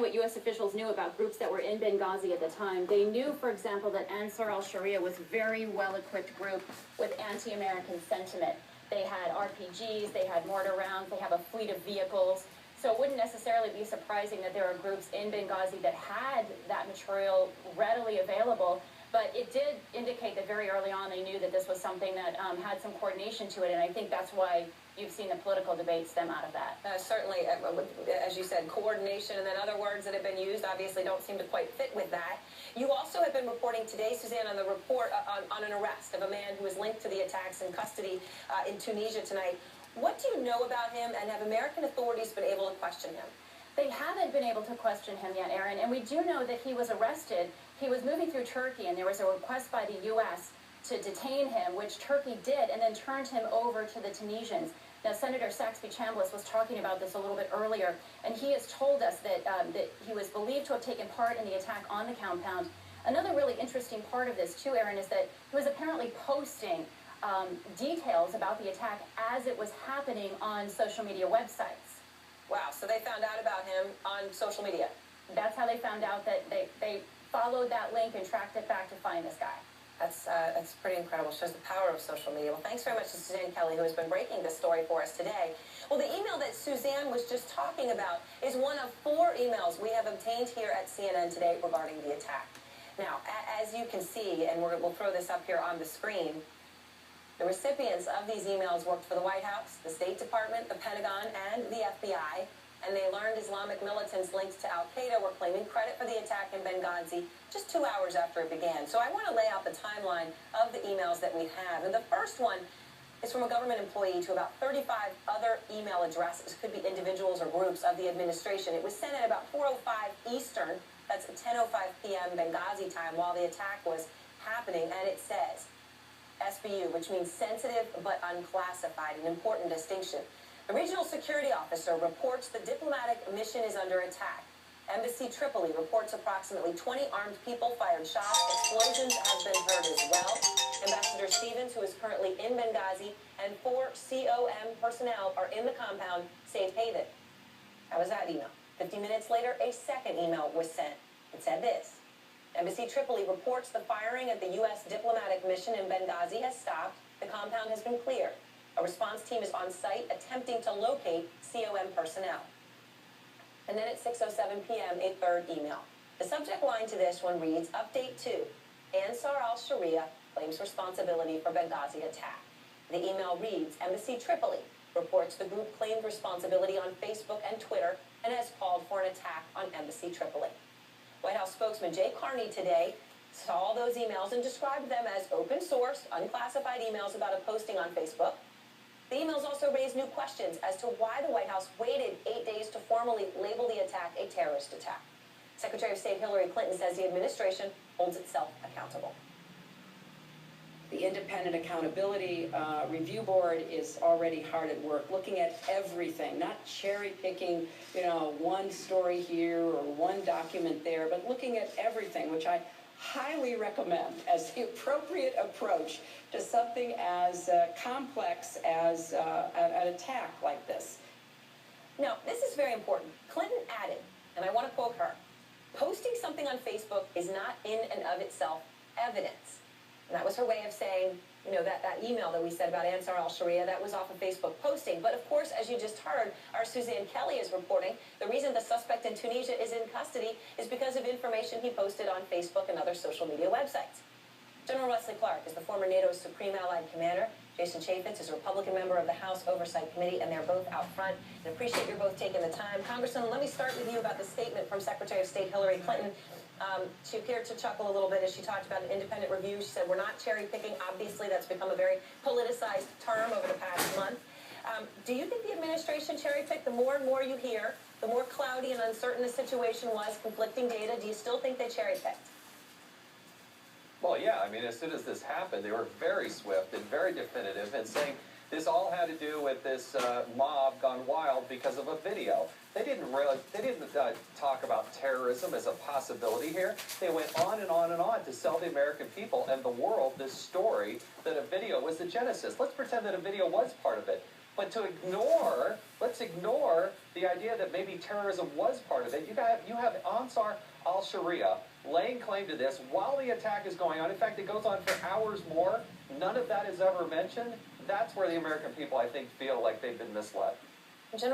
verifying what U.S. officials knew about groups that were in Benghazi at the time, they knew, for example, that Ansar al-Sharia was a very well-equipped group with anti-American sentiment. They had RPGs, they had mortar rounds, they have a fleet of vehicles. So it wouldn't necessarily be surprising that there are groups in Benghazi that had that material readily available. But it did indicate that very early on they knew that this was something that had some coordination to it, and I think that's why you've seen the political debate stem out of that. Certainly, as you said, coordination, and then other words that have been used obviously don't seem to quite fit with that. You also have been reporting today, Suzanne, on the report on an arrest of a man who was linked to the attacks in custody in Tunisia tonight. What do you know about him, and have American authorities been able to question him? They haven't been able to question him yet, Aaron, and we do know that he was arrested. He was moving through Turkey, and there was a request by the U.S. to detain him, which Turkey did, and then turned him over to the Tunisians. Now, Senator Saxby-Chambliss was talking about this a little bit earlier, and he has told us that, that he was believed to have taken part in the attack on the compound. Another really interesting part of this, too, Aaron, is that he was apparently posting details about the attack as it was happening on social media websites. Wow, so they found out about him on social media. That's how they found out that they followed that link and tracked it back to find this guy. That's pretty incredible. Shows the power of social media. Well, thanks very much to Suzanne Kelly, who has been breaking this story for us today. Well, the email that Suzanne was just talking about is one of 4 emails we have obtained here at CNN today regarding the attack. Now, as you can see, and we'll throw this up here on the screen, the recipients of these emails worked for the White House, the State Department, the Pentagon, and the FBI, and they learned Islamic militants linked to al-Qaeda were claiming credit for the attack in Bengazi just 2 hours after it began. So I want to lay out the timeline of the emails that we have. And the first one is from a government employee to about 35 other email addresses, could be individuals or groups of the administration. It was sent at about 4:05 Eastern, that's 10:05 p.m. Benghazi time, while the attack was happening, and it says SBU, which means sensitive but unclassified, an important distinction. The regional security officer reports the diplomatic mission is under attack. Embassy Tripoli reports approximately 20 armed people fired shots. Explosions have been heard as well. Ambassador Stevens, who is currently in Benghazi, and 4 COM personnel are in the compound, safe haven. That was that email. 50 minutes later, a second email was sent. It said this: Embassy Tripoli reports the firing at the U.S. diplomatic mission in Benghazi has stopped. The compound has been cleared. A response team is on site attempting to locate COM personnel. And then at 6:07 p.m., a third email. The subject line to this one reads, Update 2. Ansar al-Sharia claims responsibility for Benghazi attack. The email reads, Embassy Tripoli reports the group claimed responsibility on Facebook and Twitter and has called for an attack on Embassy Tripoli. White House spokesman Jay Carney today saw those emails and described them as open source, unclassified emails about a posting on Facebook. The emails also raised new questions as to why the White House waited 8 days to formally label the attack a terrorist attack. Secretary of State Hillary Clinton says the administration holds itself accountable. The Independent Accountability Review Board is already hard at work, looking at everything, not cherry-picking, one story here or one document there, but looking at everything, which I highly recommend as the appropriate approach to something as complex as an attack like this. Now, this is very important. Clinton added, and I want to quote her, posting something on Facebook is not in and of itself evidence. And that was her way of saying, that email that we said about Ansar al-Sharia, that was off a Facebook posting. But of course, as you just heard, our Suzanne Kelly is reporting, the reason the suspect in Tunisia is in custody is because of information he posted on Facebook and other social media websites. General Wesley Clark is the former NATO Supreme Allied Commander. Jason Chaffetz is a Republican member of the House Oversight Committee, and they're both out front. And appreciate you're both taking the time. Congressman, let me start with you about the statement from Secretary of State Hillary Clinton. She appeared to chuckle a little bit as she talked about an independent review. She said, we're not cherry-picking. Obviously, that's become a very politicized term over the past month. Do you think the administration cherry-picked? The more and more you hear, the more cloudy and uncertain the situation was, conflicting data. Do you still think they cherry-picked? Well, yeah. I mean, as soon as this happened, they were very swift and very definitive in saying this all had to do with this mob gone wild because of a video. They didn't talk about terrorism as a possibility here. They went on and on and on to sell the American people and the world this story that a video was the genesis. Let's pretend that a video was part of it. But let's ignore the idea that maybe terrorism was part of it. You have Ansar al-Sharia laying claim to this while the attack is going on. In fact, it goes on for hours more. None of that is ever mentioned. That's where the American people, I think, feel like they've been misled. General